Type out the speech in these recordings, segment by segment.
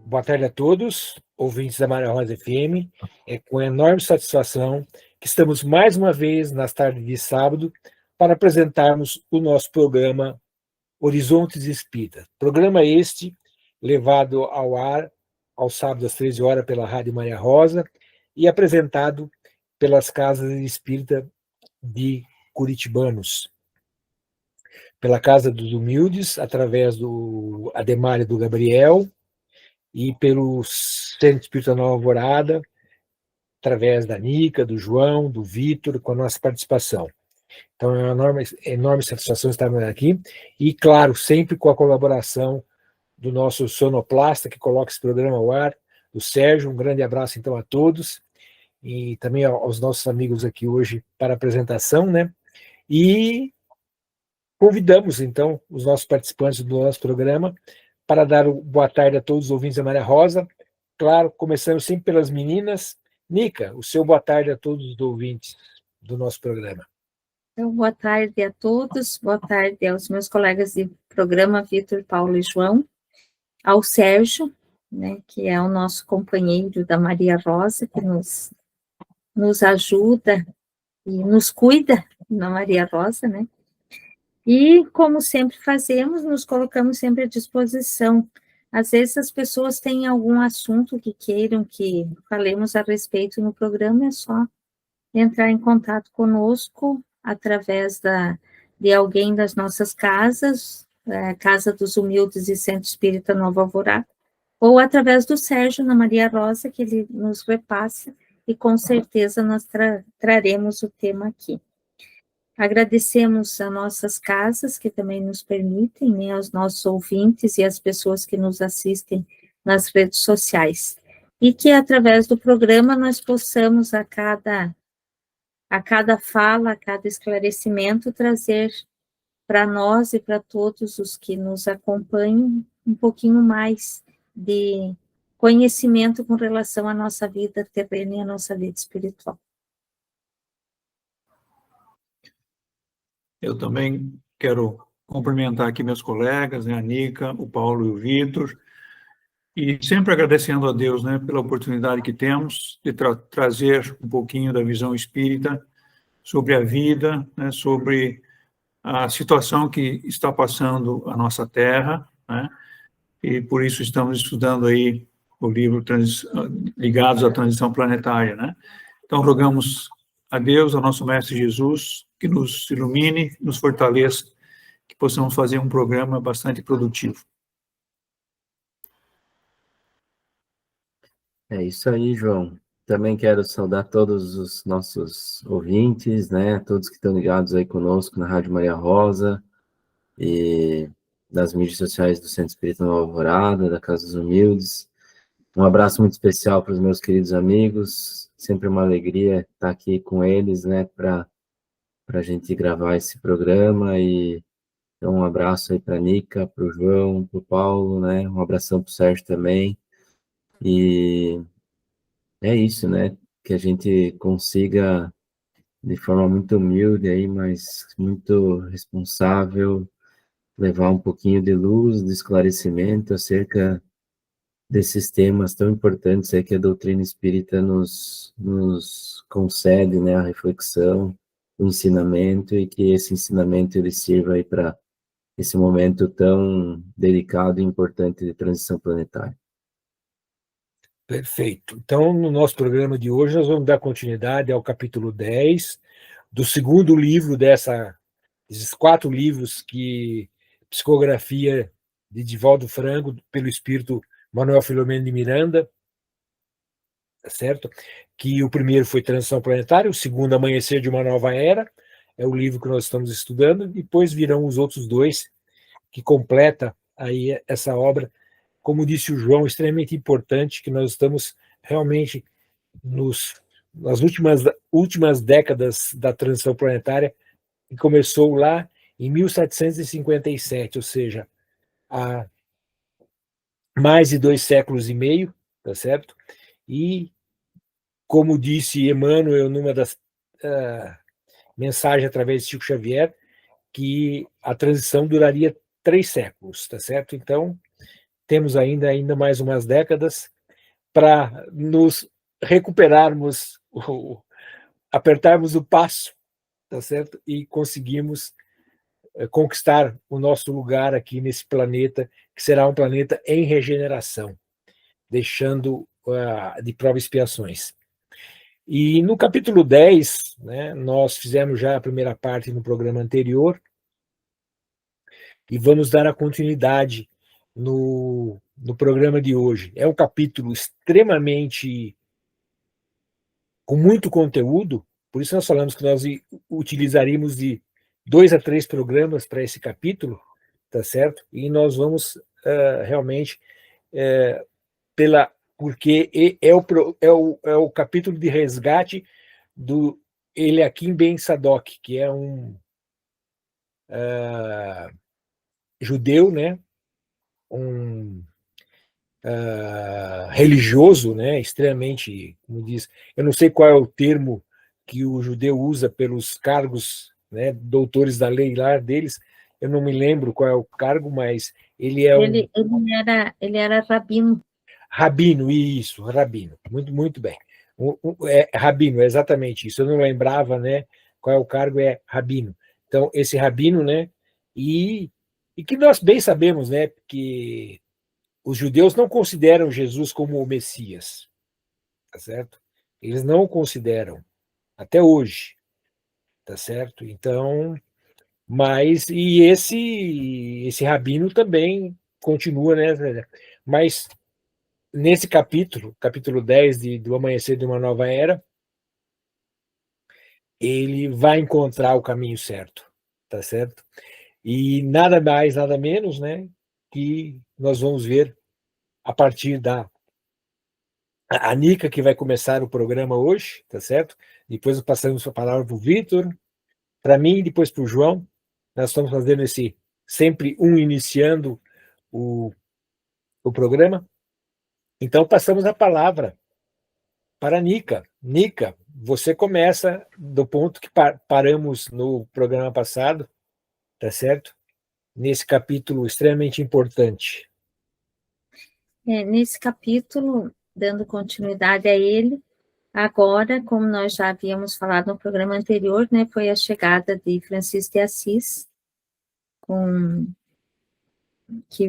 Boa tarde a todos, ouvintes da Maria Rosa FM. É com enorme satisfação que estamos mais uma vez nas tardes de sábado para apresentarmos o nosso programa Horizontes Espírita. Programa este levado ao ar aos sábados às 13 horas pela Rádio Maria Rosa e apresentado pelas Casas Espírita de Curitibanos. Pela Casa dos Humildes, através do Ademar e do Gabriel, e pelo Centro Espírita Nova Alvorada, através da Nica, do João, do Vitor, com a nossa participação. Então, é uma enorme satisfação estarmos aqui, e, claro, sempre com a colaboração do nosso sonoplasta, que coloca esse programa ao ar, do Sérgio. Um grande abraço, então, a todos, e também aos nossos amigos aqui hoje para a apresentação, né? E convidamos, então, os nossos participantes do nosso programa para dar boa tarde a todos os ouvintes da Maria Rosa. Claro, começando sempre pelas meninas. Nica, o seu boa tarde a todos os ouvintes do nosso programa. Então, boa tarde a todos, boa tarde aos meus colegas de programa, Vitor, Paulo e João, ao Sérgio, né, que é o nosso companheiro da Maria Rosa, que nos ajuda e nos cuida na Maria Rosa, né? E, como sempre fazemos, nos colocamos sempre à disposição. Às vezes as pessoas têm algum assunto que queiram que falemos a respeito no programa, é só entrar em contato conosco através de alguém das nossas casas, Casa dos Humildes e Centro Espírita Nova Alvorada, ou através do Sérgio na Maria Rosa, que ele nos repassa, e com certeza nós traremos o tema aqui. Agradecemos a nossas casas, que também nos permitem, né, aos nossos ouvintes e às pessoas que nos assistem nas redes sociais. E que, através do programa, nós possamos, a cada fala, a cada esclarecimento, trazer para nós e para todos os que nos acompanham um pouquinho mais de conhecimento com relação à nossa vida terrena e à nossa vida espiritual. Eu também quero cumprimentar aqui meus colegas, né, a Nica, o Paulo e o Vitor, e sempre agradecendo a Deus, né, pela oportunidade que temos de trazer um pouquinho da visão espírita sobre a vida, né, sobre a situação que está passando a nossa Terra, né, e por isso estamos estudando aí o livro Ligados à Transição Planetária, né. Então, rogamos a Deus, ao nosso Mestre Jesus, que nos ilumine, nos fortaleça, que possamos fazer um programa bastante produtivo. É isso aí, João. Também quero saudar todos os nossos ouvintes, né? Todos que estão ligados aí conosco na Rádio Maria Rosa e nas mídias sociais do Centro Espírita Nova Alvorada, da Casa dos Humildes. Um abraço muito especial para os meus queridos amigos. Sempre uma alegria estar aqui com eles, né? Para a gente gravar esse programa. E então, um abraço aí para a Nica, para o João, para o Paulo, né? Um abração para o Sérgio também. E é isso, né? Que a gente consiga, de forma muito humilde aí, mas muito responsável, levar um pouquinho de luz, de esclarecimento acerca desses temas tão importantes aí que a doutrina espírita nos concede, né? A reflexão, o ensinamento, e que esse ensinamento ele sirva aí para esse momento tão delicado e importante de transição planetária. Perfeito. Então, no nosso programa de hoje, nós vamos dar continuidade ao capítulo 10 do segundo livro desses 4 livros que psicografia de Divaldo Franco, pelo espírito Manuel Filomeno de Miranda, tá certo? Que o primeiro foi Transição Planetária, o segundo Amanhecer de uma Nova Era, é o livro que nós estamos estudando, depois virão os outros 2 que completa aí essa obra, como disse o João, extremamente importante, que nós estamos realmente nas últimas décadas da transição planetária, que começou lá em 1757, ou seja, há mais de 2 séculos e meio, tá certo? E, como disse Emmanuel numa das mensagens através de Chico Xavier, que a transição duraria 3 séculos, tá certo? Então, temos ainda mais umas décadas para nos recuperarmos, apertarmos o passo, tá certo? E conseguirmos conquistar o nosso lugar aqui nesse planeta, que será um planeta em regeneração, deixando de prova expiações. E no capítulo 10, né, nós fizemos já a primeira parte no programa anterior, e vamos dar a continuidade no programa de hoje. É um capítulo extremamente com muito conteúdo, por isso nós falamos que nós utilizaríamos de 2 a 3 programas para esse capítulo, tá certo? E nós vamos realmente porque é o capítulo de resgate do Eliakim Ben Sadoc, que é um judeu, né? Um religioso, né? Extremamente, como diz, eu não sei qual é o termo que o judeu usa pelos cargos, né? Doutores da lei lá deles, eu não me lembro qual é o cargo, mas ele é ele era rabino. Rabino, isso, rabino, muito bem. Rabino, é exatamente isso. Eu não lembrava, né? Qual é o cargo, é rabino. Então, esse rabino, né? E que nós bem sabemos, né? Que os judeus não consideram Jesus como o Messias, tá certo? Eles não o consideram, até hoje, tá certo? Então, e esse rabino também continua, né? Mas nesse capítulo 10 do Amanhecer de uma Nova Era, ele vai encontrar o caminho certo, tá certo? E nada mais, nada menos, né, que nós vamos ver a partir da a Nica, que vai começar o programa hoje, tá certo? Depois passamos a palavra para o Vitor, para mim e depois para o João. Nós estamos fazendo sempre iniciando o programa. Então, passamos a palavra para a Nica. Nica, você começa do ponto que paramos no programa passado, tá certo? Nesse capítulo extremamente importante. Nesse capítulo, dando continuidade a ele, agora, como nós já havíamos falado no programa anterior, né, foi a chegada de Francisco de Assis, que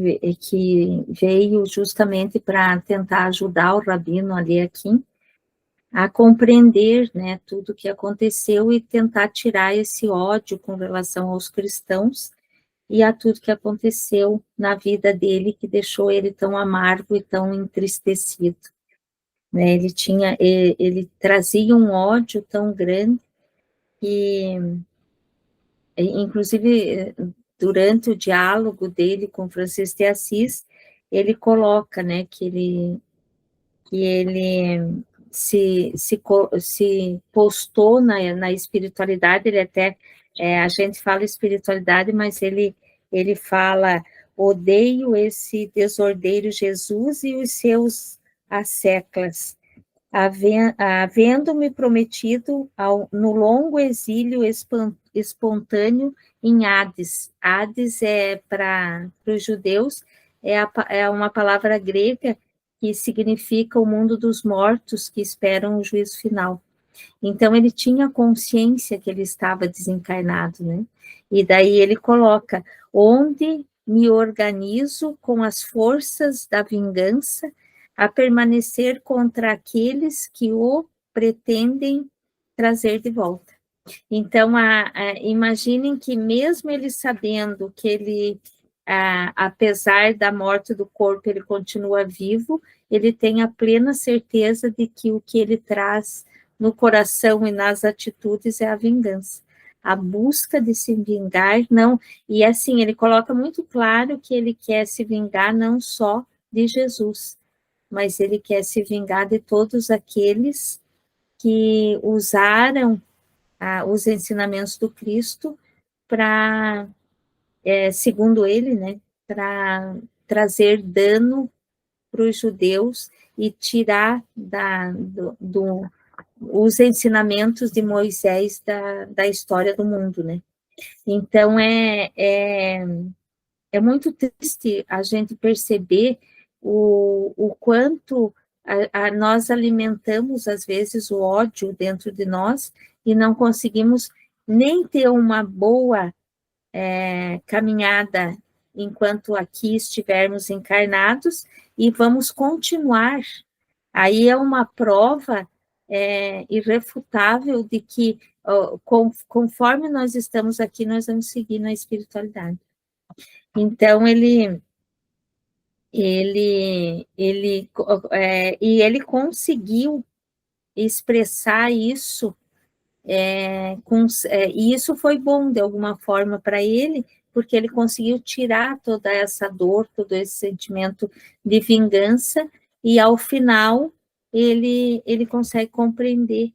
veio justamente para tentar ajudar o rabino Eliakim a compreender, né, tudo o que aconteceu e tentar tirar esse ódio com relação aos cristãos e a tudo que aconteceu na vida dele, que deixou ele tão amargo e tão entristecido. Né? Ele trazia um ódio tão grande que, inclusive, durante o diálogo dele com Francisco de Assis, ele coloca, né, que ele se postou na espiritualidade. Ele até, a gente fala espiritualidade, mas ele fala: odeio esse desordeiro Jesus e os seus asseclas, havendo-me prometido no longo exílio espontâneo em Hades. Hades para os judeus, é uma palavra grega que significa o mundo dos mortos que esperam o juízo final. Então, ele tinha consciência que ele estava desencarnado, né? E daí ele coloca: onde me organizo com as forças da vingança a permanecer contra aqueles que o pretendem trazer de volta. Então, imaginem que mesmo ele sabendo que ele, apesar da morte do corpo, ele continua vivo, ele tem a plena certeza de que o que ele traz no coração e nas atitudes é a vingança, a busca de se vingar, não, e assim, ele coloca muito claro que ele quer se vingar não só de Jesus, mas ele quer se vingar de todos aqueles que usaram os ensinamentos do Cristo para, segundo ele, né, para trazer dano para os judeus e tirar os ensinamentos de Moisés da história do mundo, né? Então, é muito triste a gente perceber o quanto nós alimentamos, às vezes, o ódio dentro de nós e não conseguimos nem ter uma boa caminhada enquanto aqui estivermos encarnados, e vamos continuar. Aí é uma prova irrefutável de que, conforme nós estamos aqui, nós vamos seguir na espiritualidade. Então, ele conseguiu expressar isso, e isso foi bom, de alguma forma, para ele, porque ele conseguiu tirar toda essa dor, todo esse sentimento de vingança, e, ao final, ele consegue compreender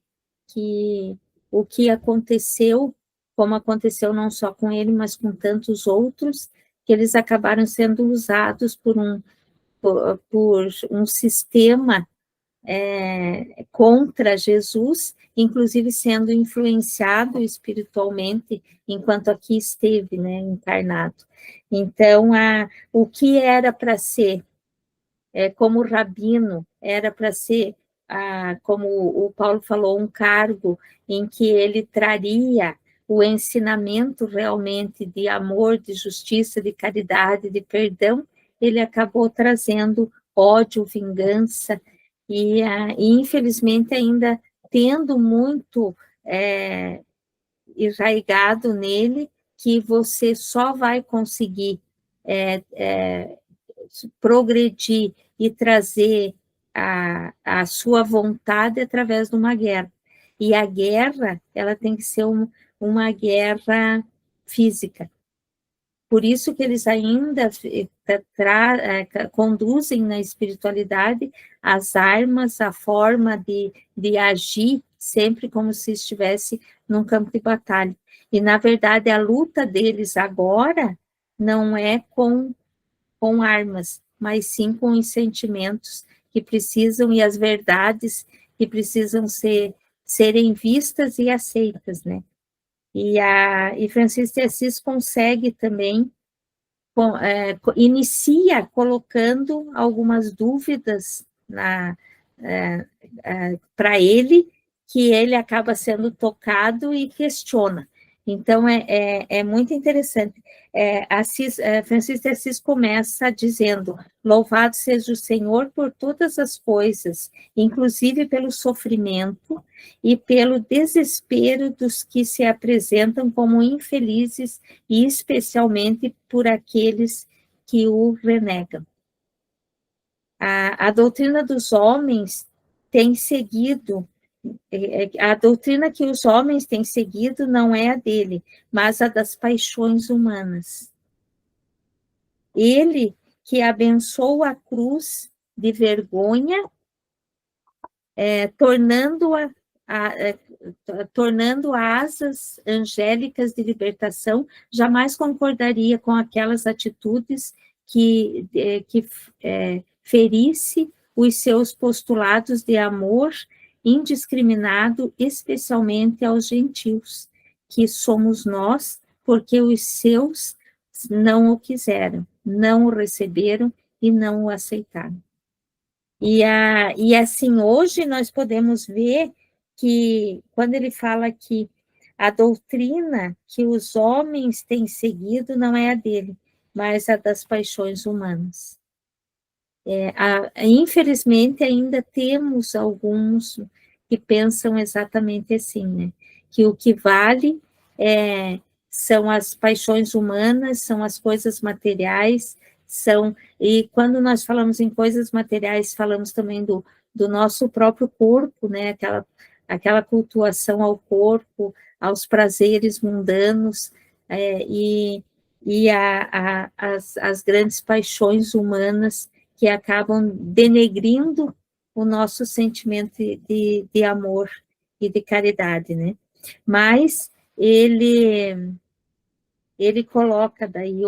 que o que aconteceu, como aconteceu não só com ele, mas com tantos outros, que eles acabaram sendo usados por um sistema contra Jesus, inclusive sendo influenciado espiritualmente enquanto aqui esteve, né, encarnado. Então, o que era para ser, como rabino, era para ser, como o Paulo falou, um cargo em que ele traria o ensinamento realmente de amor, de justiça, de caridade, de perdão, ele acabou trazendo ódio, vingança, e infelizmente ainda tendo muito enraizado nele, que você só vai conseguir progredir e trazer a sua vontade através de uma guerra. E a guerra, ela tem que ser uma guerra física. Por isso que eles ainda conduzem na espiritualidade as armas, a forma de agir, sempre como se estivesse num campo de batalha. E, na verdade, a luta deles agora não é com armas, mas sim com os sentimentos que precisam, e as verdades que precisam serem vistas e aceitas, né? E Francisco de Assis consegue também, inicia colocando algumas dúvidas para ele, que ele acaba sendo tocado e questiona. Então, é muito interessante. Francisco de Assis começa dizendo: louvado seja o Senhor por todas as coisas, inclusive pelo sofrimento e pelo desespero dos que se apresentam como infelizes, e especialmente por aqueles que o renegam. A doutrina dos homens tem seguido, a doutrina que os homens têm seguido não é a dele, mas a das paixões humanas. Ele que abençoa a cruz de vergonha, tornando asas angélicas de libertação, jamais concordaria com aquelas atitudes que ferisse os seus postulados de amor indiscriminado, especialmente aos gentios, que somos nós, porque os seus não o quiseram, não o receberam e não o aceitaram. E assim, hoje nós podemos ver que, quando ele fala que a doutrina que os homens têm seguido não é a dele, mas a das paixões humanas. Infelizmente, ainda temos alguns que pensam exatamente assim, né? Que o que vale são as paixões humanas, são as coisas materiais, e quando nós falamos em coisas materiais, falamos também do nosso próprio corpo, né? Aquela cultuação ao corpo, aos prazeres mundanos, as grandes paixões humanas, que acabam denegrindo o nosso sentimento de amor e de caridade, né? Mas ele coloca daí,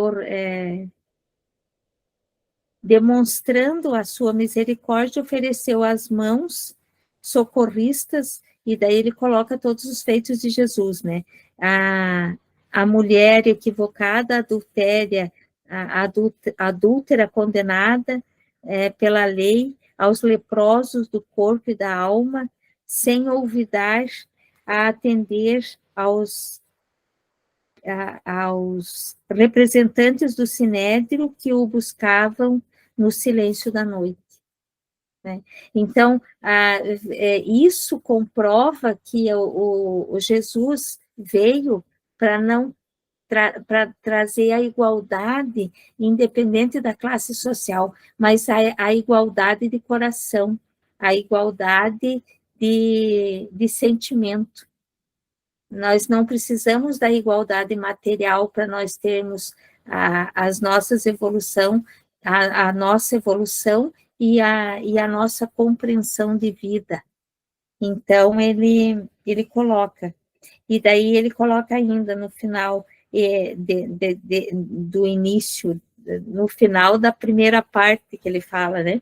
demonstrando a sua misericórdia, ofereceu as mãos socorristas, e daí ele coloca todos os feitos de Jesus, né? A mulher equivocada, adultéria, adúltera condenada pela lei, aos leprosos do corpo e da alma, sem olvidar a atender aos representantes do Sinédrio que o buscavam no silêncio da noite. Né? Então, isso comprova que o Jesus veio para não para trazer a igualdade, independente da classe social, mas a igualdade de coração, a igualdade de sentimento. Nós não precisamos da igualdade material para nós termos a nossa evolução e a nossa compreensão de vida. Então, ele coloca. E daí ele coloca ainda no final do início, no final da primeira parte que ele fala, né?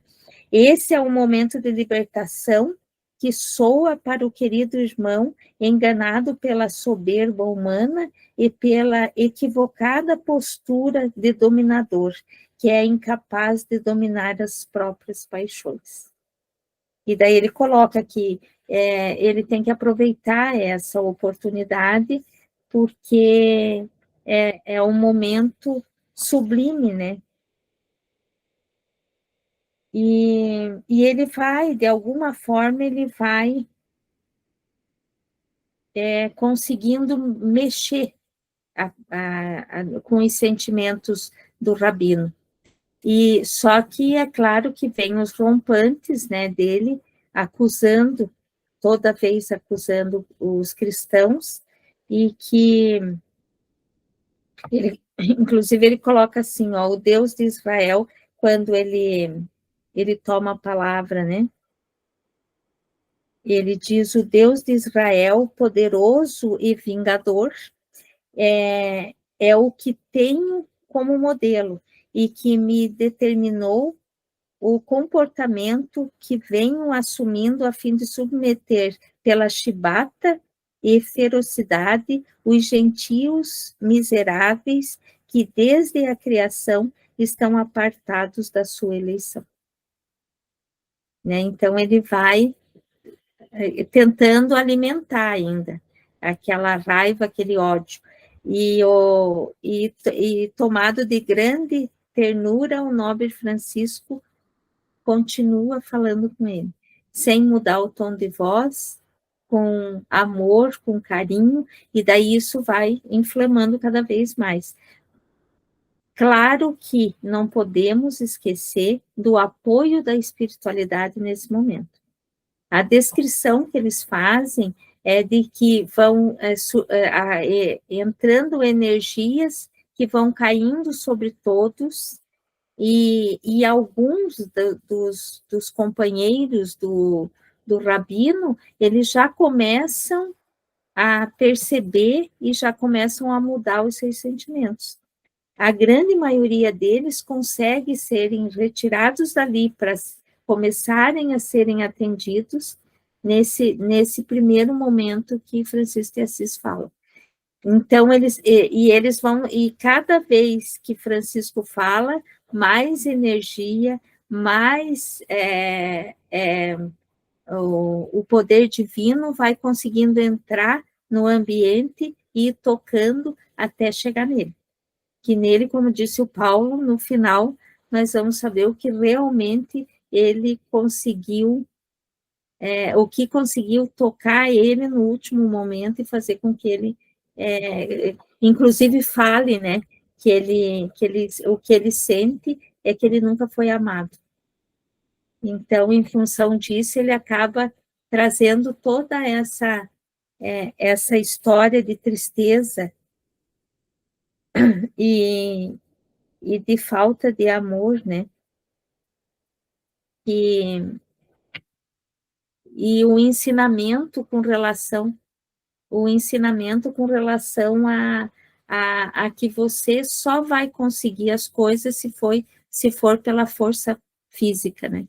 Esse é o momento de libertação que soa para o querido irmão, enganado pela soberba humana e pela equivocada postura de dominador, que é incapaz de dominar as próprias paixões. E daí ele coloca que ele tem que aproveitar essa oportunidade, porque é um momento sublime, né? E ele vai, de alguma forma, ele vai conseguindo mexer com os sentimentos do rabino. E só que é claro que vem os rompantes, né, dele, toda vez acusando os cristãos, e que inclusive ele coloca assim, o Deus de Israel, quando ele toma a palavra, né? Ele diz: o Deus de Israel, poderoso e vingador, é o que tenho como modelo e que me determinou o comportamento que venho assumindo a fim de submeter pela chibata e ferocidade os gentios miseráveis que desde a criação estão apartados da sua eleição. Né? Então, ele vai tentando alimentar ainda aquela raiva, aquele ódio. E tomado de grande ternura, o nobre Francisco continua falando com ele, sem mudar o tom de voz, com amor, com carinho, e daí isso vai inflamando cada vez mais. Claro que não podemos esquecer do apoio da espiritualidade nesse momento. A descrição que eles fazem é de que vão entrando energias que vão caindo sobre todos, e alguns dos companheiros do rabino, eles já começam a perceber e já começam a mudar os seus sentimentos. A grande maioria deles consegue serem retirados dali para começarem a serem atendidos nesse primeiro momento que Francisco de Assis fala. Então, eles vão, e cada vez que Francisco fala, mais energia, mais o poder divino vai conseguindo entrar no ambiente e ir tocando até chegar nele. Que nele, como disse o Paulo, no final, nós vamos saber o que realmente ele conseguiu, o que conseguiu tocar ele no último momento e fazer com que ele, inclusive, fale, né, o que ele sente é que ele nunca foi amado. Então, em função disso, ele acaba trazendo toda essa história de tristeza e de falta de amor, né? E o ensinamento com relação a que você só vai conseguir as coisas se for pela força física, né?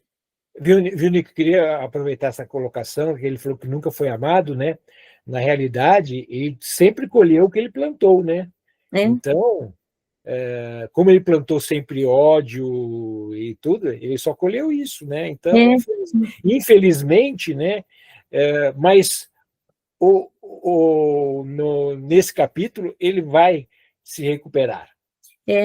Viu, Nico, queria aproveitar essa colocação, que ele falou que nunca foi amado, né? Na realidade, ele sempre colheu o que ele plantou, né? Então, como ele plantou sempre ódio e tudo, ele só colheu isso, né? Então, infelizmente, né? Mas nesse capítulo ele vai se recuperar.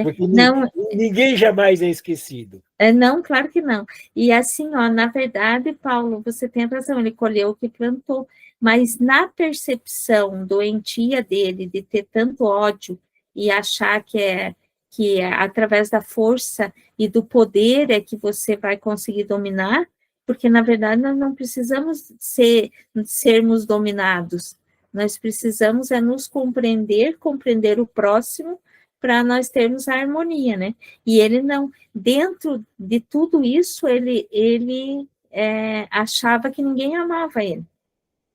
Porque não, ninguém jamais é esquecido. Não, claro que não. E assim, ó, na verdade, Paulo, você tem razão, ele colheu o que plantou, mas na percepção doentia dele de ter tanto ódio e achar que através da força e do poder é que você vai conseguir dominar, porque na verdade nós não precisamos sermos dominados, nós precisamos nos compreender o próximo para nós termos a harmonia, né? E ele não, dentro de tudo isso, ele achava que ninguém amava ele.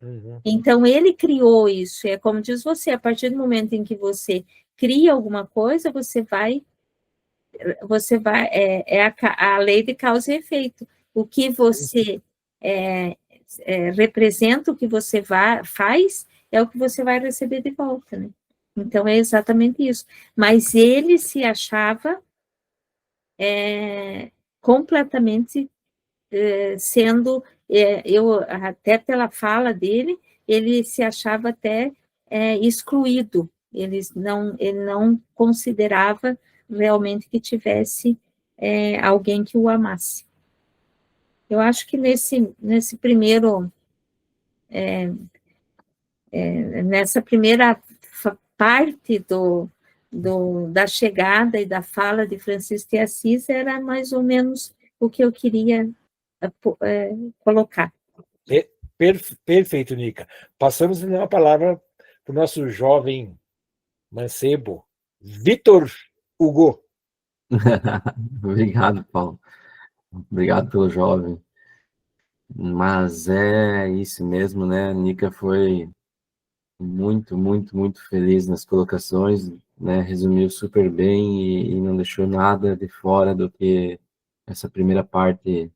Uhum. Então, ele criou isso. É como diz você, a partir do momento em que você cria alguma coisa, você vai a lei de causa e efeito. O que você representa, o que você faz, é o que você vai receber de volta, né? Então, é exatamente isso. Mas ele se achava completamente sendo, eu até pela fala dele, ele se achava até excluído, ele não considerava realmente que tivesse alguém que o amasse. Eu acho que nesse primeiro, nessa primeira parte da chegada e da fala de Francisco de Assis era mais ou menos o que eu queria colocar. Perfeito, Nica. Passamos então a palavra para o nosso jovem mancebo, Vitor Hugo. Obrigado, Paulo. Obrigado pelo jovem. Mas é isso mesmo, né? A Nica foi muito, muito, muito feliz nas colocações, né? Resumiu super bem e não deixou nada de fora do que essa primeira parte,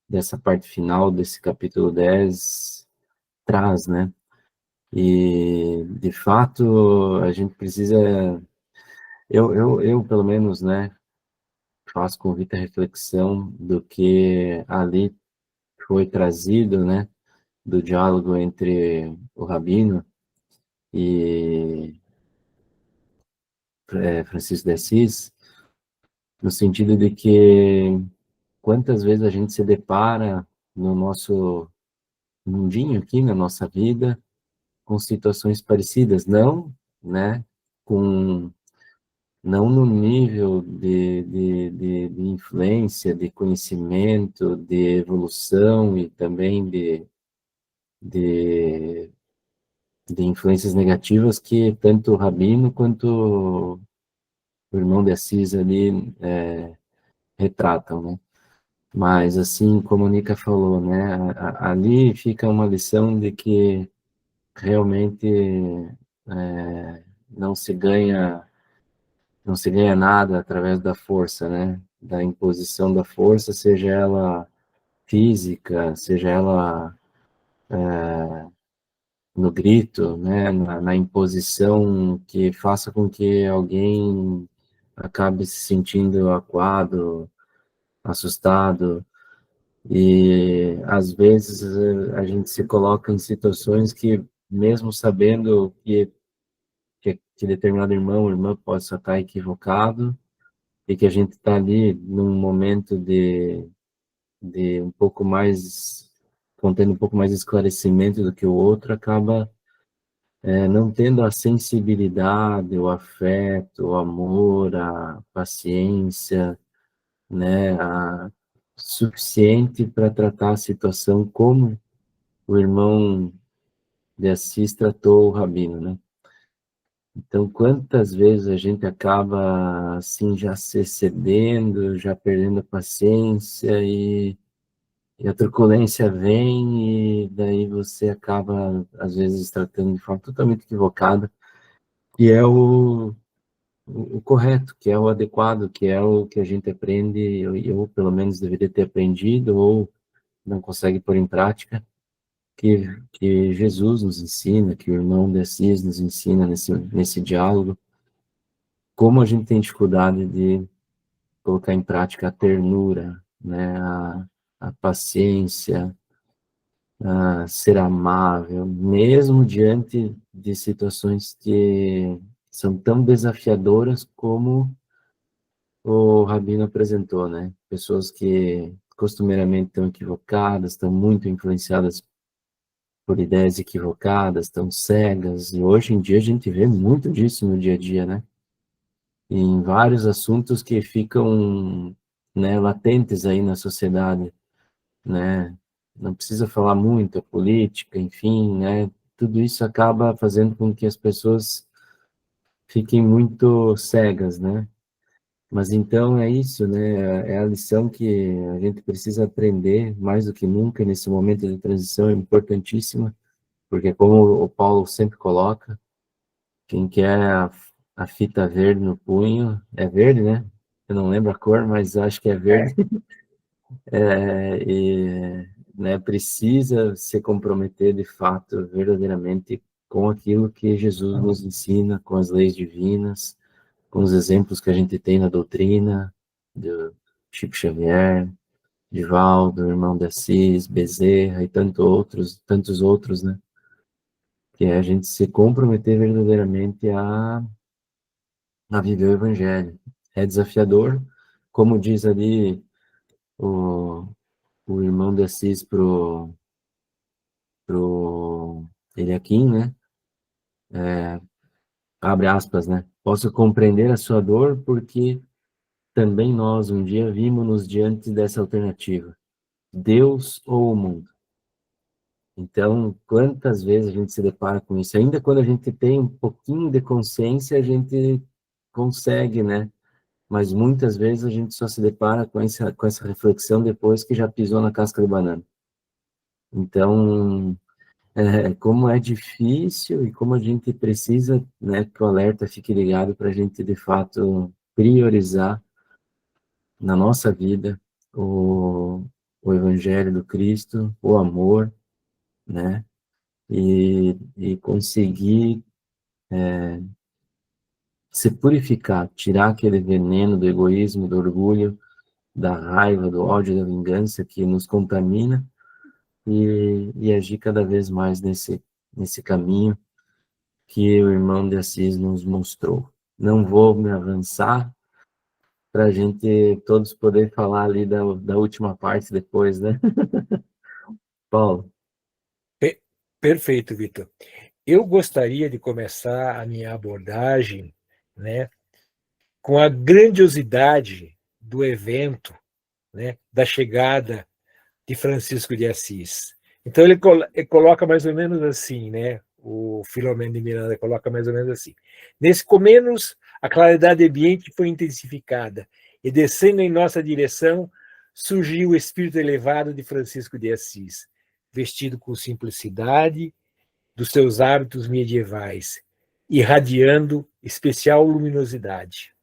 dessa parte final desse capítulo 10 traz, né? E, de fato, a gente precisa... Eu pelo menos, né, faço convite à reflexão do que ali foi trazido, né, do diálogo entre o Rabino e Francisco de Assis, no sentido de que quantas vezes a gente se depara no nosso mundinho aqui, na nossa vida, com situações parecidas, não, né, com, não no nível de influência, de conhecimento, de evolução e também de, de influências negativas que tanto o Rabino quanto o irmão de Assis ali retratam, né? Mas, assim, como a Nica falou, né, ali fica uma lição de que realmente não se ganha nada através da força, né? Da imposição da força, seja ela física, seja ela no grito, né? Na imposição que faça com que alguém acabe se sentindo acuado, assustado, e às vezes a gente se coloca em situações que, mesmo sabendo que determinado irmão ou irmã possa estar equivocado, e que a gente está ali num momento de um pouco mais, contendo um pouco mais de esclarecimento do que o outro, acaba não tendo a sensibilidade, o afeto, o amor, a paciência, né, suficiente para tratar a situação como o irmão de Assis tratou o Rabino, né? Então, quantas vezes a gente acaba, assim, já se excedendo, já perdendo a paciência e a truculência vem e daí você acaba, às vezes, tratando de forma totalmente equivocada, que é o correto, que é o adequado, que é o que a gente aprende, eu pelo menos deveria ter aprendido, ou não consegue pôr em prática, que Jesus nos ensina, que o irmão de Assis nos ensina nesse diálogo. como a gente tem dificuldade de colocar em prática a ternura, né, a paciência, a ser amável, mesmo diante de situações que são tão desafiadoras como o Rabino apresentou, né? Pessoas que costumeiramente estão equivocadas, estão muito influenciadas por ideias equivocadas, estão cegas, e hoje em dia a gente vê muito disso no dia a dia, né? E em vários assuntos que ficam, né, latentes aí na sociedade, né? Não precisa falar muito, a política, enfim, né? Tudo isso acaba fazendo com que as pessoas fiquem muito cegas, né? Mas então é isso, né? É a lição que a gente precisa aprender mais do que nunca nesse momento de transição, é importantíssima, porque como o Paulo sempre coloca, quem quer a fita verde no punho, é verde, né? Eu não lembro a cor, mas acho que é verde. E, né, precisa se comprometer de fato, verdadeiramente, com aquilo que Jesus nos ensina, com as leis divinas, com os exemplos que a gente tem na doutrina, do Chico Xavier, Divaldo, Irmão de Assis, Bezerra e tantos outros, né? Que é a gente se comprometer verdadeiramente a viver o Evangelho. É desafiador, como diz ali o, o Irmão de Assis pro Eliakim, né? Abre aspas, né? Posso compreender a sua dor porque também nós um dia vimos-nos diante dessa alternativa, Deus ou o mundo. Então, quantas vezes a gente se depara com isso? Ainda quando a gente tem um pouquinho de consciência, a gente consegue, né? Mas muitas vezes a gente só se depara com essa reflexão depois que já pisou na casca de banana. Então, como é difícil e como a gente precisa, né, que o alerta fique ligado para a gente, de fato, priorizar na nossa vida o Evangelho do Cristo, o amor, né, e conseguir se purificar, tirar aquele veneno do egoísmo, do orgulho, da raiva, do ódio, da vingança que nos contamina e agir cada vez mais nesse caminho que o irmão de Assis nos mostrou. Não vou me avançar para a gente todos poder falar ali da última parte depois, né? Paulo. Perfeito, Vitor. Eu gostaria de começar a minha abordagem, né, com a grandiosidade do evento, né, da chegada de Francisco de Assis. Então ele coloca mais ou menos assim, né? O Filomeno de Miranda coloca mais ou menos assim. Nesse comenos, a claridade ambiente foi intensificada e descendo em nossa direção surgiu o espírito elevado de Francisco de Assis, vestido com simplicidade dos seus hábitos medievais, irradiando especial luminosidade.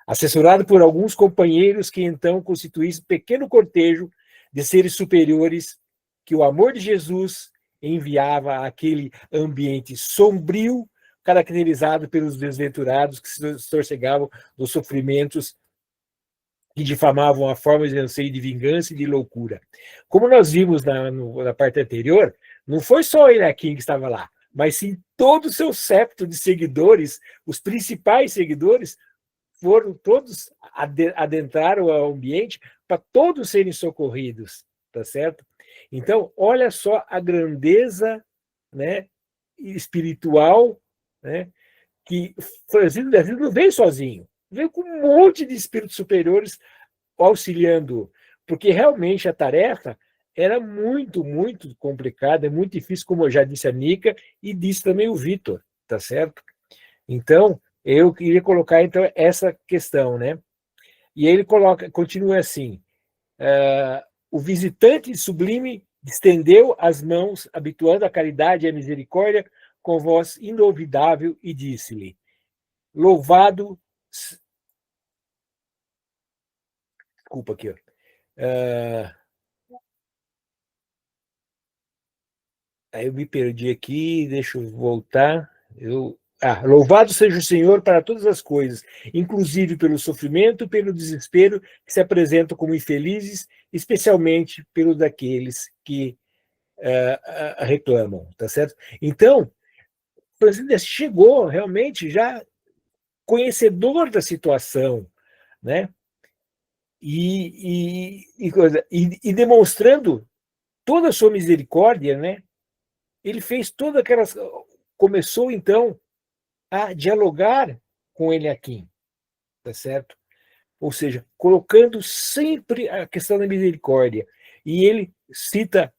Assessorado por alguns companheiros que então constituíssem pequeno cortejo de seres superiores que o amor de Jesus enviava àquele ambiente sombrio, caracterizado pelos desventurados que se sorcegavam dos sofrimentos que difamavam a forma de anseio de vingança e de loucura. Como nós vimos na parte anterior, não foi só Eliakim que estava lá, mas sim todo o seu septo de seguidores, os principais seguidores, foram todos adentraram o ambiente para todos serem socorridos, tá certo? Então, olha só a grandeza, né, espiritual, né, que Francisco de Assis não veio sozinho, veio com um monte de espíritos superiores auxiliando, porque realmente a tarefa era muito, muito complicada, é muito difícil, como já disse a Nica e disse também o Vitor, tá certo? Então, eu queria colocar então essa questão, né? E ele continua assim: o visitante sublime estendeu as mãos, habituando a caridade e a misericórdia, com voz inolvidável, e disse-lhe: Louvado. Desculpa aqui, ó. Aí eu me perdi aqui, deixa eu voltar. louvado seja o Senhor para todas as coisas, inclusive pelo sofrimento, pelo desespero que se apresentam como infelizes, especialmente pelo daqueles que reclamam, tá certo? Então, o presidente chegou realmente já conhecedor da situação, né? E demonstrando toda a sua misericórdia, né? Ele fez todas aquelas... Começou, então, a dialogar com Eliaquim, tá certo? Ou seja, colocando sempre a questão da misericórdia. E ele cita,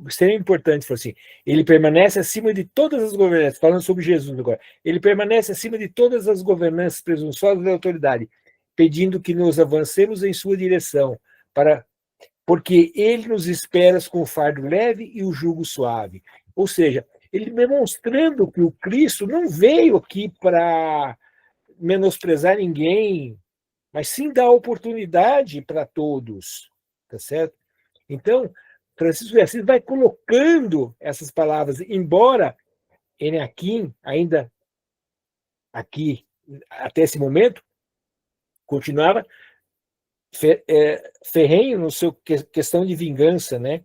extremamente importante, fala assim, ele permanece acima de todas as governanças, falando sobre Jesus agora, ele permanece acima de todas as governanças presunçosas da autoridade, pedindo que nos avancemos em sua direção, porque ele nos espera com o fardo leve e o jugo suave. Ou seja, ele demonstrando que o Cristo não veio aqui para menosprezar ninguém, mas sim dar oportunidade para todos, tá certo? Então, Francisco de Assis vai colocando essas palavras, embora Eliaquim, ainda aqui, até esse momento, continuava ferrenho no seu questão de vingança, né?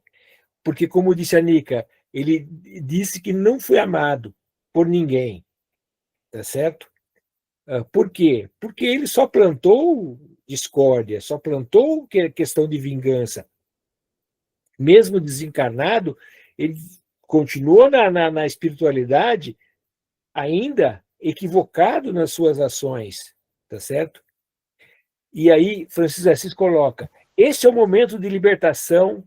Porque, como disse a Nica, ele disse que não foi amado por ninguém, tá certo? Por quê? Porque ele só plantou discórdia, só plantou questão de vingança. Mesmo desencarnado, ele continuou na espiritualidade ainda equivocado nas suas ações, tá certo? E aí Francisco de Assis coloca, esse é o momento de libertação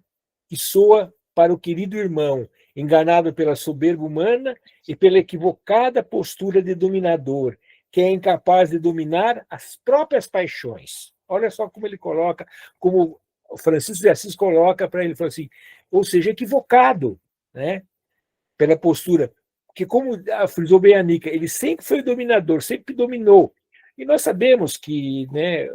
que soa para o querido irmão, enganado pela soberba humana e pela equivocada postura de dominador, que é incapaz de dominar as próprias paixões. Olha só como ele coloca, como Francisco de Assis coloca para ele, fala assim, ou seja, equivocado, né, pela postura, porque como frisou bem a Nica, ele sempre foi dominador, sempre dominou. E nós sabemos que, né,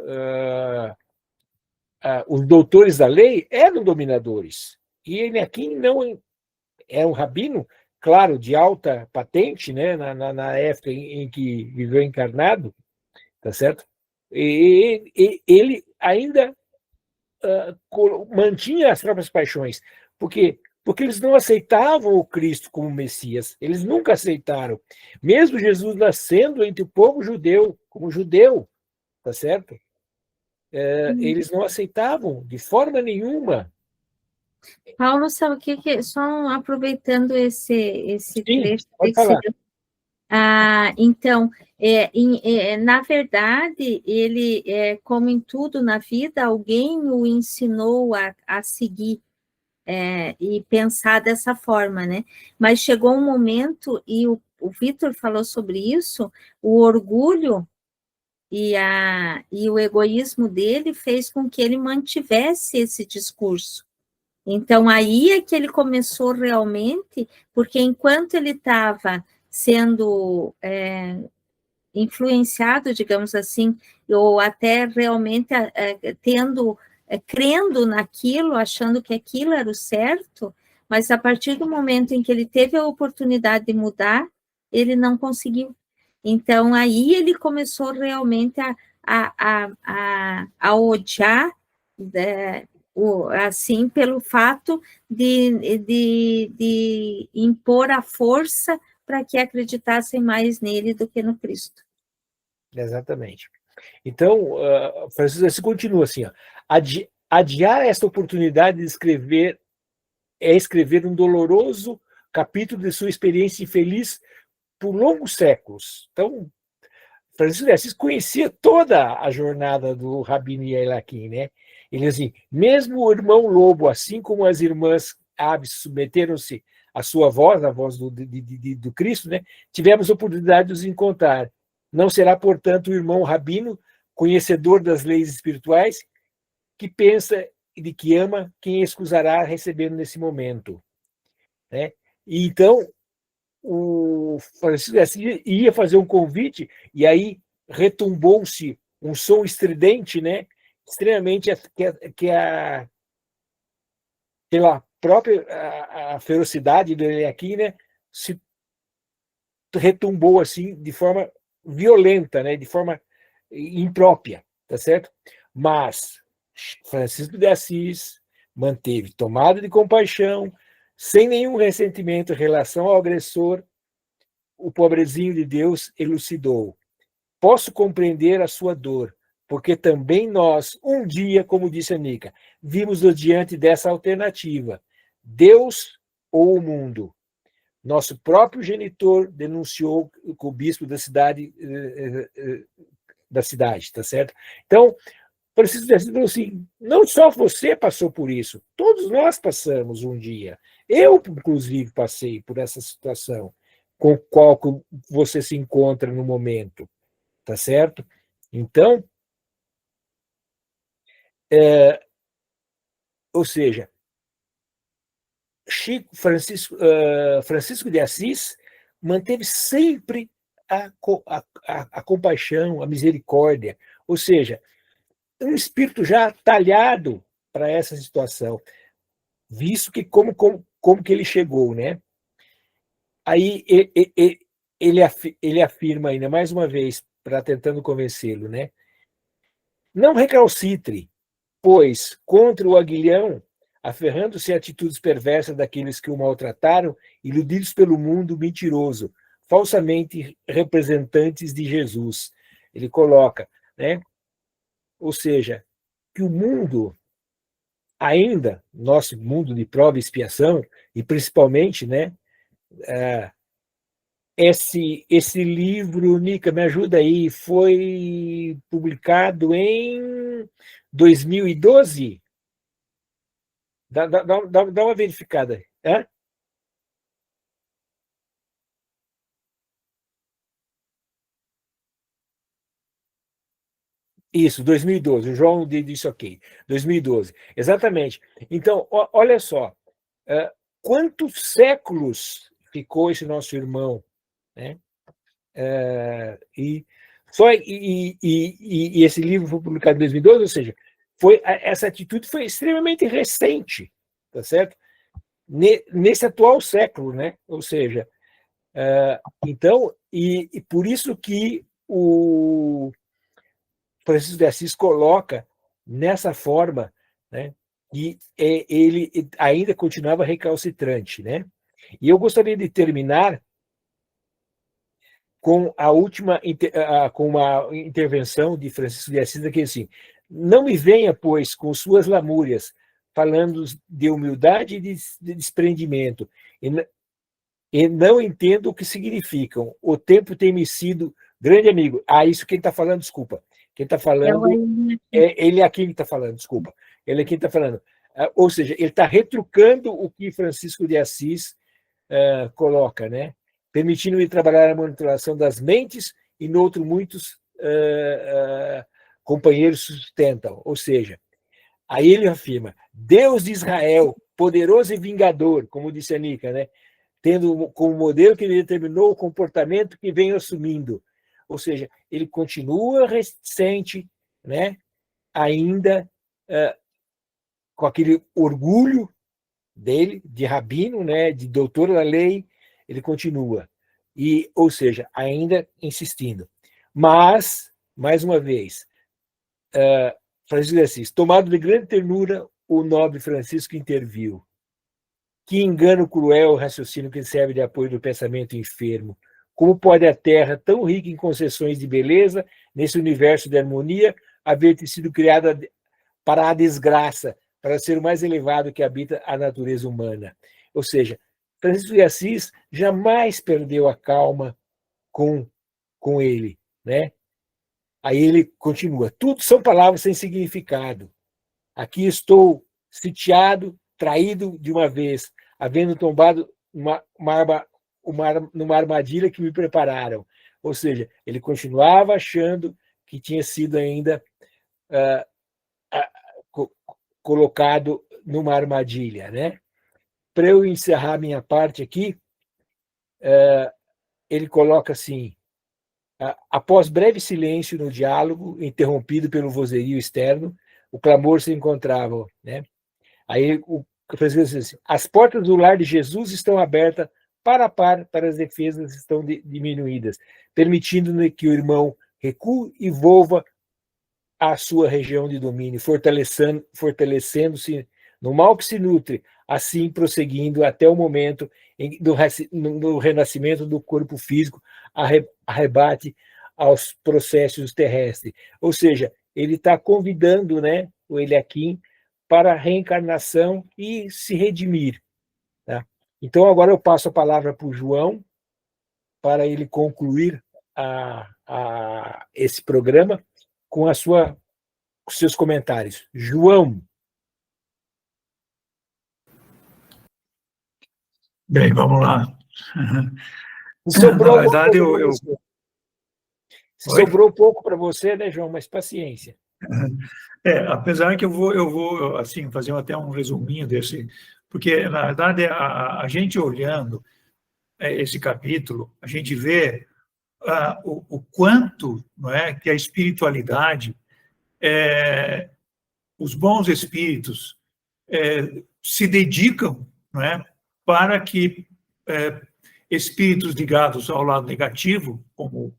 os doutores da lei eram dominadores. E ele aqui não é um rabino, claro, de alta patente, né, na época em que viveu encarnado, tá certo? E ele ainda mantinha as próprias paixões, porque eles não aceitavam o Cristo como Messias, eles nunca aceitaram. Mesmo Jesus nascendo entre o povo judeu, como judeu, tá certo? Eles não aceitavam de forma nenhuma. Paulo, sabe o que só aproveitando esse Sim, trecho pode que você falar. deu. Então, na verdade, ele, como em tudo na vida, alguém o ensinou a seguir e pensar dessa forma, né? Mas chegou um momento, e o Vitor falou sobre isso, o orgulho e o egoísmo dele fez com que ele mantivesse esse discurso. Então, aí é que ele começou realmente, porque enquanto ele estava sendo influenciado, digamos assim, ou até realmente crendo naquilo, achando que aquilo era o certo, mas a partir do momento em que ele teve a oportunidade de mudar, ele não conseguiu. Então, aí ele começou realmente a odiar, assim, pelo fato de impor a força para que acreditassem mais nele do que no Cristo. Exatamente. Então, Francisco Assis continua assim, ó, adiar esta oportunidade de escrever é escrever um doloroso capítulo de sua experiência infeliz por longos séculos. Então, Francisco de Assis conhecia toda a jornada do Rabino Eliaquim, né? Ele diz assim, mesmo o irmão Lobo, assim como as irmãs Aves submeteram-se à sua voz, a voz do Cristo, né? Tivemos a oportunidade de os encontrar. Não será, portanto, o irmão Rabino, conhecedor das leis espirituais, que pensa e de que ama quem excusará recebendo nesse momento, né? E então, o Francisco de Assis ia fazer um convite, e aí retumbou-se um som estridente, né? Extremamente pela própria a ferocidade dele aqui, né? Se retumbou assim de forma violenta, né, de forma imprópria, tá certo? Mas Francisco de Assis manteve tomada de compaixão, sem nenhum ressentimento em relação ao agressor. O pobrezinho de Deus elucidou: posso compreender a sua dor, porque também nós, um dia, como disse a Nica, vimos-nos diante dessa alternativa: Deus ou o mundo. Nosso próprio genitor denunciou com o bispo da cidade, tá certo? Então, Francisco de Assis falou assim: não só você passou por isso, todos nós passamos um dia. Eu, inclusive, passei por essa situação com qual você se encontra no momento, tá certo? Então, ou seja, Francisco de Assis manteve sempre a compaixão, a misericórdia, ou seja, um espírito já talhado para essa situação, visto que como que ele chegou, né? Aí ele afirma ainda mais uma vez, para tentando convencê-lo, né? Não recalcitre, pois contra o aguilhão, aferrando-se a atitudes perversas daqueles que o maltrataram, iludidos pelo mundo mentiroso, falsamente representantes de Jesus. Ele coloca, né? Ou seja, que o mundo ainda, nosso mundo de prova e expiação, e principalmente, né, esse livro, Nica, me ajuda aí, foi publicado em 2012? Dá uma verificada. Hã? Isso, 2012. O João disse ok. 2012. Exatamente. Então, olha só. Quantos séculos ficou esse nosso irmão, né? E esse livro foi publicado em 2012, ou seja, essa atitude foi extremamente recente, tá certo? Nesse atual século, né? Ou seja, então, e por isso que o Francisco de Assis coloca nessa forma, né? E ele ainda continuava recalcitrante, né? E eu gostaria de terminar com a última com uma intervenção de Francisco de Assis, que assim: não me venha, pois, com suas lamúrias, falando de humildade e de desprendimento, e não entendo o que significam. O tempo tem me sido grande amigo. Isso quem está falando, desculpa. Quem está falando ele aqui que está falando, desculpa. Ele aqui está falando. Ou seja, ele está retrucando o que Francisco de Assis coloca, né? Permitindo-lhe trabalhar a monitoração das mentes e, no outro, muitos companheiros sustentam. Ou seja, aí ele afirma: Deus de Israel, poderoso e vingador, como disse a Nica, né? Tendo como modelo que ele determinou o comportamento que vem assumindo. Ou seja, ele continua reticente, né? Ainda com aquele orgulho dele, de rabino, né? De doutor da lei, ele continua. Ou seja, ainda insistindo. Mas, mais uma vez, Francisco de Assis: tomado de grande ternura, o nobre Francisco interviu. Que engano cruel o raciocínio que serve de apoio do pensamento enfermo. Como pode a Terra, tão rica em concessões de beleza, nesse universo de harmonia, haver sido criada para a desgraça, para ser o mais elevado que habita a natureza humana? Ou seja, Francisco de Assis jamais perdeu a calma com ele, né? Aí ele continua: tudo são palavras sem significado. Aqui estou sitiado, traído de uma vez, havendo tombado numa armadilha que me prepararam. Ou seja, ele continuava achando que tinha sido ainda colocado numa armadilha, né? Para eu encerrar minha parte aqui, ele coloca assim: após breve silêncio no diálogo, interrompido pelo vozerio externo, o clamor se encontrava, né? Aí o Francisco diz assim: as portas do lar de Jesus estão abertas par a par para as defesas estão diminuídas, permitindo que o irmão recue e volva à sua região de domínio, fortalecendo-se no mal que se nutre, assim prosseguindo até o momento do renascimento do corpo físico, arrebate aos processos terrestres. Ou seja, ele está convidando, né, o Eliakim para a reencarnação e se redimir. Tá? Então, agora eu passo a palavra para o João, para ele concluir esse programa com os seus comentários. João. Bem, vamos lá. Sobrou Na verdade, sobrou pouco para você, né, João? Mas paciência. Apesar que eu vou assim, fazer até um resuminho desse, porque, na verdade, a gente olhando esse capítulo, a gente vê o quanto, não é, que a espiritualidade, os bons espíritos se dedicam, não é, para que espíritos ligados ao lado negativo, como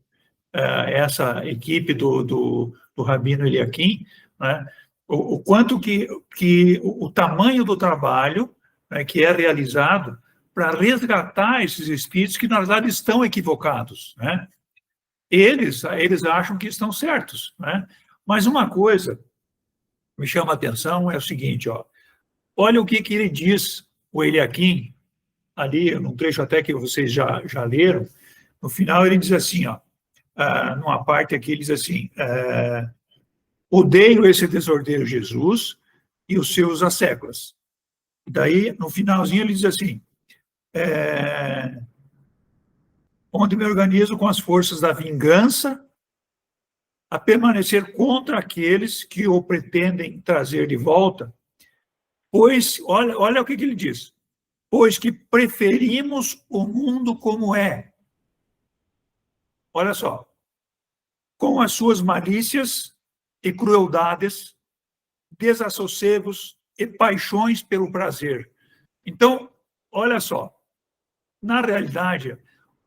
essa equipe do Rabino Eliakim, né, o quanto que o tamanho do trabalho, né, que é realizado para resgatar esses espíritos que, na verdade, estão equivocados. Né? Eles acham que estão certos. Né? Mas uma coisa me chama a atenção é o seguinte, olha o que ele diz, o Eliakim, ali, num trecho até que vocês já leram, no final ele diz assim, numa parte aqui, ele diz assim, odeio esse desordeiro Jesus e os seus asseclas. Daí, no finalzinho, ele diz assim, onde me organizo com as forças da vingança a permanecer contra aqueles que o pretendem trazer de volta, pois, olha o que ele diz, pois que preferimos o mundo como é. Olha só, com as suas malícias e crueldades, desassossegos e paixões pelo prazer. Então, olha só, na realidade,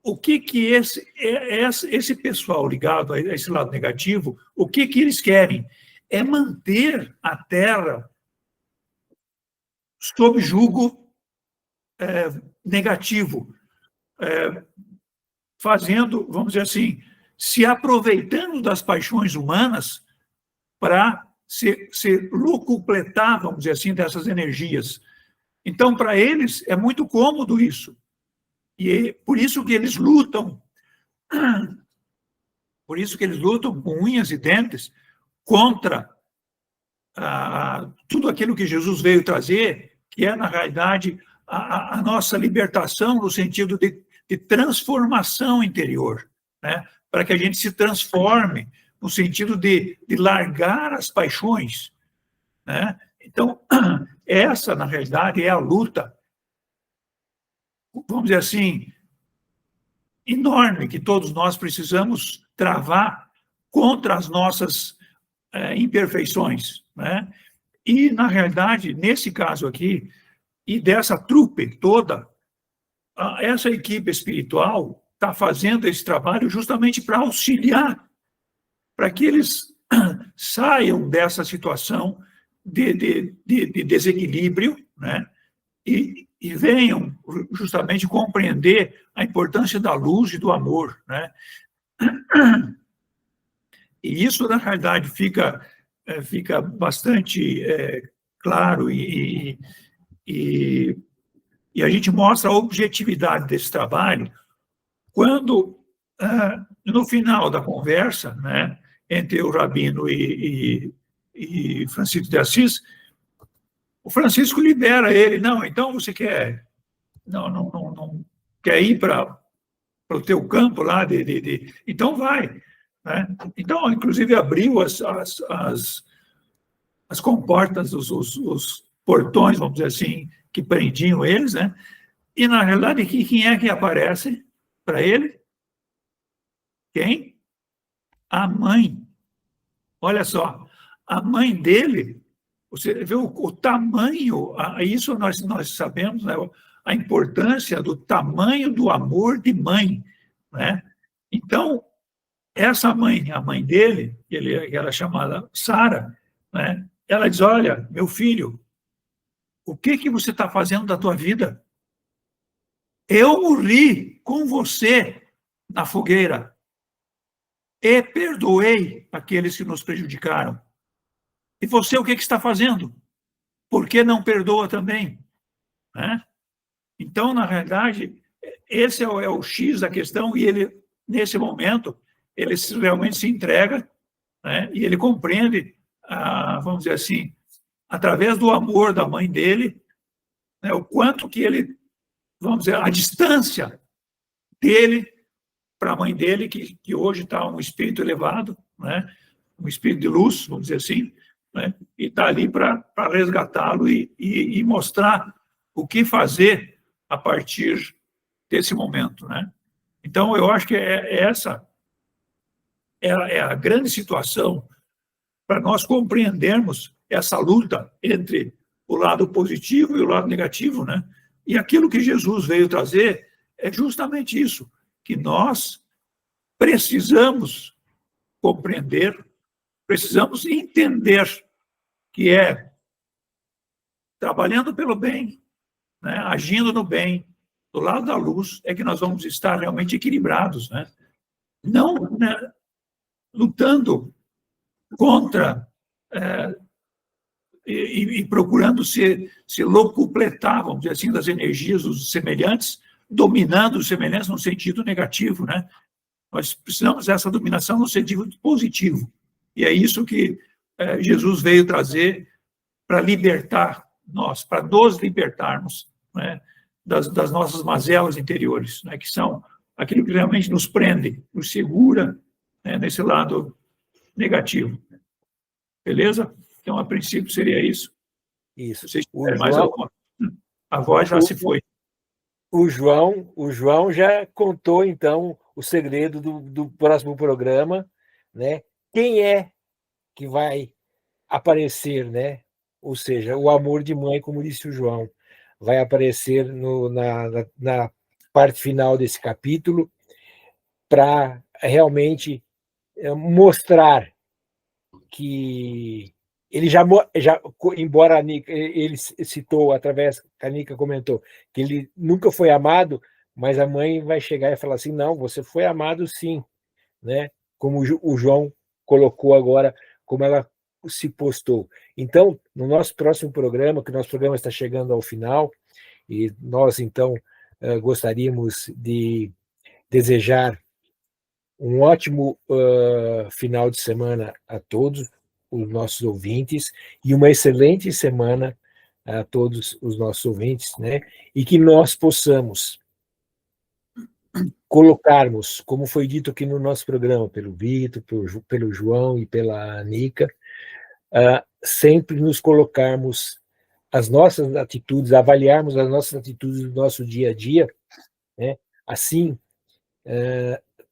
o que esse pessoal ligado a esse lado negativo, o que eles querem? É manter a Terra sob jugo negativo, fazendo, vamos dizer assim, se aproveitando das paixões humanas para se locupletar, vamos dizer assim, dessas energias. Então, para eles, é muito cômodo isso. E é por isso que eles lutam, com unhas e dentes contra tudo aquilo que Jesus veio trazer, que é, na realidade, a nossa libertação no sentido de transformação interior, né? Para que a gente se transforme no sentido de largar as paixões. Né? Então, essa, na realidade, é a luta, vamos dizer assim, enorme que todos nós precisamos travar contra as nossas imperfeições. Né? E, na realidade, nesse caso aqui, e dessa trupe toda, essa equipe espiritual está fazendo esse trabalho justamente para auxiliar, para que eles saiam dessa situação de desequilíbrio, né? E venham justamente compreender a importância da luz e do amor. Né? E isso, na realidade, fica bastante claro e a gente mostra a objetividade desse trabalho quando, no final da conversa, né, entre o Rabino e Francisco de Assis, o Francisco libera ele. Não, então você quer quer ir para o teu campo lá, então vai. Né? Então, inclusive, abriu as comportas, os portões, vamos dizer assim, que prendiam eles, né? E, na realidade, quem é que aparece para ele? Quem? A mãe. Olha só, a mãe dele, você vê o tamanho, isso nós sabemos, né? a importância do tamanho do amor de mãe, né? Então, essa mãe, a mãe dele, que era chamada Sara, né? Ela diz, olha, meu filho, o que você está fazendo da tua vida? Eu morri com você na fogueira e perdoei aqueles que nos prejudicaram. E você, o que está fazendo? Por que não perdoa também? Né? Então, na realidade, esse é o X da questão, e ele, nesse momento, ele realmente se entrega, né? E ele compreende, vamos dizer assim, através do amor da mãe dele, né, o quanto que ele, vamos dizer, a distância dele para a mãe dele, que hoje está um espírito elevado, né, um espírito de luz, vamos dizer assim, né, e está ali para resgatá-lo e mostrar o que fazer a partir desse momento, né? Então, eu acho que essa é a grande situação para nós compreendermos essa luta entre o lado positivo e o lado negativo, né? E aquilo que Jesus veio trazer é justamente isso, que nós precisamos compreender, precisamos entender que é trabalhando pelo bem, né, agindo no bem, do lado da luz, é que nós vamos estar realmente equilibrados, né? Não, né, lutando contra e procurando se locupletar, vamos dizer assim, das energias dos semelhantes, dominando os semelhantes no sentido negativo, né? Nós precisamos dessa dominação no sentido positivo. E é isso que Jesus veio trazer para libertar nós, para nos libertarmos, né, das nossas mazelas interiores, né, que são aquilo que realmente nos prende, nos segura, né, nesse lado negativo. Beleza? Então, a princípio, seria isso. Isso. Se vocês mais alguma... A voz já se foi. O João já contou, então, o segredo do próximo programa, né? Quem é que vai aparecer, né? Ou seja, o amor de mãe, como disse o João, vai aparecer na parte final desse capítulo para realmente mostrar que ele já, embora a Nica, ele citou através, a Nica comentou, que ele nunca foi amado, mas a mãe vai chegar e falar assim, não, você foi amado sim, né? Como o João colocou agora, como ela se postou. Então, no nosso próximo programa, que o nosso programa está chegando ao final, e nós, então, gostaríamos de desejar um ótimo final de semana a todos os nossos ouvintes e uma excelente semana a todos os nossos ouvintes, né? E que nós possamos colocarmos, como foi dito aqui no nosso programa, pelo Vitor, pelo João e pela Nica, sempre nos colocarmos as nossas atitudes, avaliarmos as nossas atitudes do nosso dia a dia, né? Assim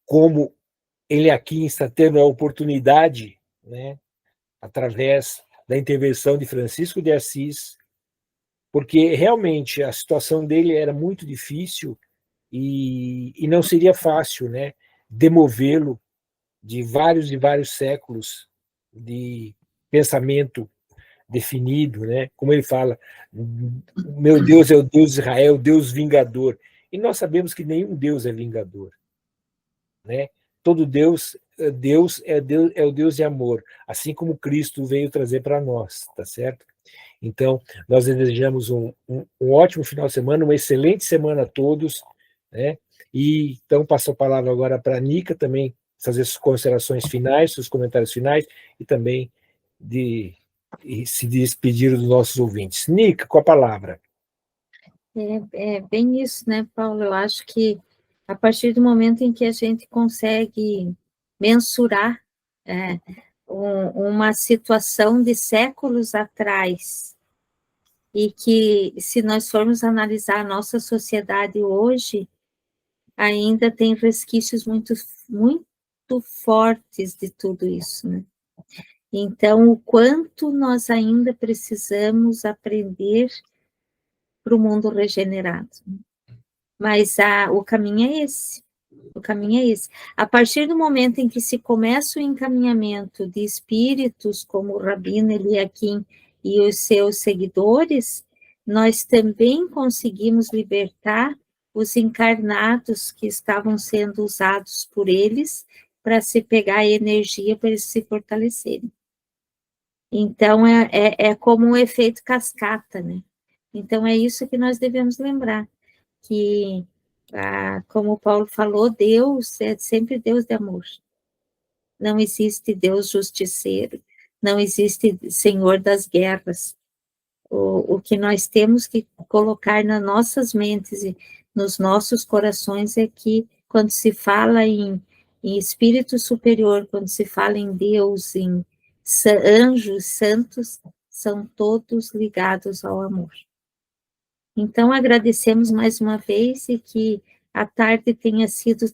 como ele aqui está tendo a oportunidade, né, através da intervenção de Francisco de Assis, porque realmente a situação dele era muito difícil e não seria fácil, né, demovê-lo de vários e vários séculos de pensamento definido, né? Como ele fala, meu Deus é o Deus de Israel, Deus vingador. E nós sabemos que nenhum Deus é vingador, né? Todo Deus é o Deus de amor, assim como Cristo veio trazer para nós, tá certo? Então, nós desejamos um ótimo final de semana, uma excelente semana a todos, né? E então passo a palavra agora para a Nica também fazer suas considerações finais, seus comentários finais e também e se despedir dos nossos ouvintes. Nica, com a palavra. É bem isso, né, Paulo? Eu acho que a partir do momento em que a gente consegue mensurar uma situação de séculos atrás e que, se nós formos analisar a nossa sociedade hoje, ainda tem resquícios muito, muito fortes de tudo isso, né? Então, o quanto nós ainda precisamos aprender para o mundo regenerado. Mas o caminho é esse. O caminho é esse. A partir do momento em que se começa o encaminhamento de espíritos, como o Rabino Eliakim e os seus seguidores, nós também conseguimos libertar os encarnados que estavam sendo usados por eles para se pegar energia para eles se fortalecerem. Então, é como um efeito cascata, né? Então, é isso que nós devemos lembrar, que, como o Paulo falou, Deus é sempre Deus de amor. Não existe Deus justiceiro, não existe Senhor das guerras. O que nós temos que colocar nas nossas mentes e nos nossos corações é que, quando se fala em espírito superior, quando se fala em Deus, em anjos, santos, são todos ligados ao amor. Então, agradecemos mais uma vez e que a tarde tenha sido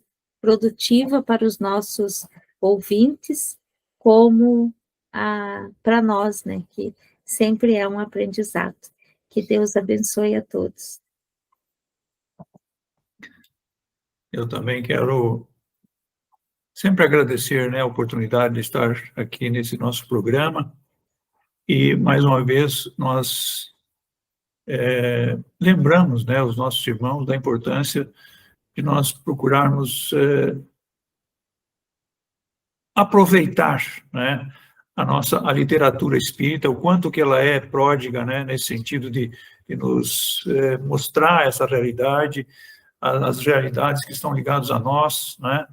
produtiva para os nossos ouvintes, como para nós, né, que sempre é um aprendizado. Que Deus abençoe a todos. Eu também quero sempre agradecer, né, a oportunidade de estar aqui nesse nosso programa. E, mais uma vez, nós lembramos, né, os nossos irmãos da importância de nós procurarmos aproveitar, né, a literatura espírita, o quanto que ela é pródiga, né, nesse sentido de nos mostrar essa realidade, as realidades que estão ligadas a nós, né,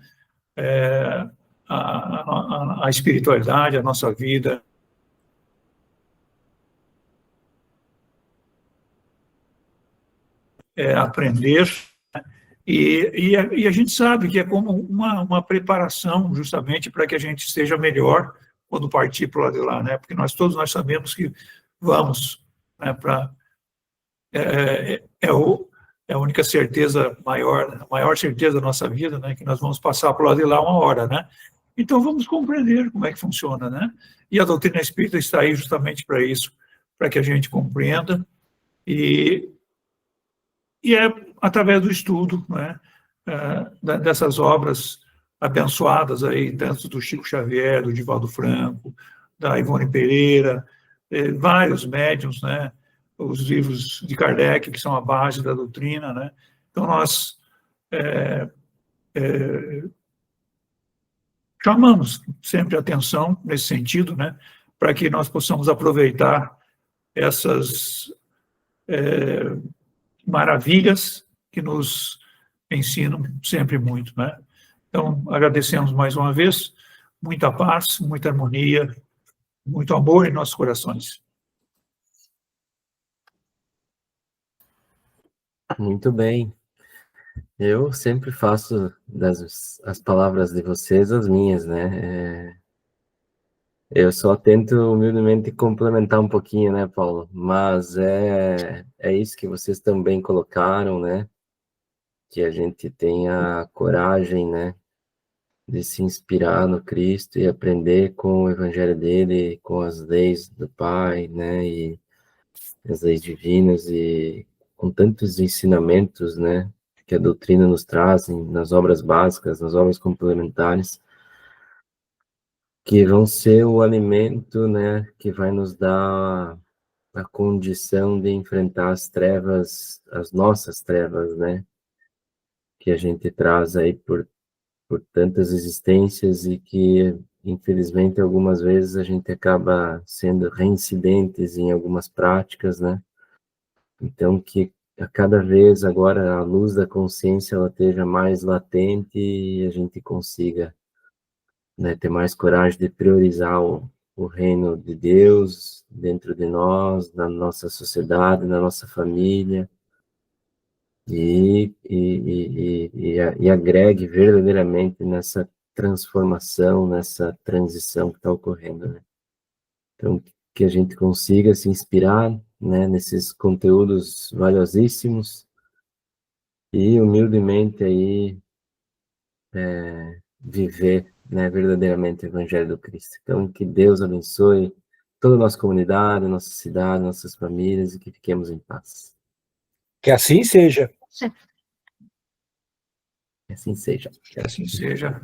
a espiritualidade, a nossa vida. Aprender, e a gente sabe que é como uma preparação justamente para que a gente esteja melhor quando partir para o lado de lá, né? Porque todos nós sabemos que vamos, né, para a única certeza a maior certeza da nossa vida, né, que nós vamos passar para o lado de lá uma hora, né? Então vamos compreender como é que funciona, né? E a doutrina espírita está aí justamente para isso, para que a gente compreenda e é através do estudo, né, dessas obras abençoadas aí, tanto do Chico Xavier, do Divaldo Franco, da Ivone Pereira, vários médiuns, né, os livros de Kardec, que são a base da doutrina, né. Então, nós chamamos sempre a atenção nesse sentido, né, para que nós possamos aproveitar essas maravilhas que nos ensinam sempre muito, né? Então, agradecemos mais uma vez, muita paz, muita harmonia, muito amor em nossos corações. Muito bem. Eu sempre faço as palavras de vocês as minhas, né? Eu só tento humildemente complementar um pouquinho, né, Paulo? Mas é isso que vocês também colocaram, né? Que a gente tenha coragem, né, de se inspirar no Cristo e aprender com o Evangelho dele, com as leis do Pai, né, e as leis divinas, e com tantos ensinamentos, né, que a doutrina nos traz nas obras básicas, nas obras complementares, que vão ser o alimento, né, que vai nos dar a condição de enfrentar as trevas, as nossas trevas, né, que a gente traz aí por tantas existências e que, infelizmente, algumas vezes a gente acaba sendo reincidentes em algumas práticas, né? Então, que a cada vez agora a luz da consciência ela esteja mais latente e a gente consiga, né, ter mais coragem de priorizar o reino de Deus dentro de nós, na nossa sociedade, na nossa família, e agregue verdadeiramente nessa transformação, nessa transição que está ocorrendo, né? Então, que a gente consiga se inspirar, né, nesses conteúdos valiosíssimos e humildemente aí viver, né, verdadeiramente o Evangelho do Cristo. Então, que Deus abençoe toda a nossa comunidade, nossa cidade, nossas famílias e que fiquemos em paz. Que assim seja. Que assim seja. Que assim seja.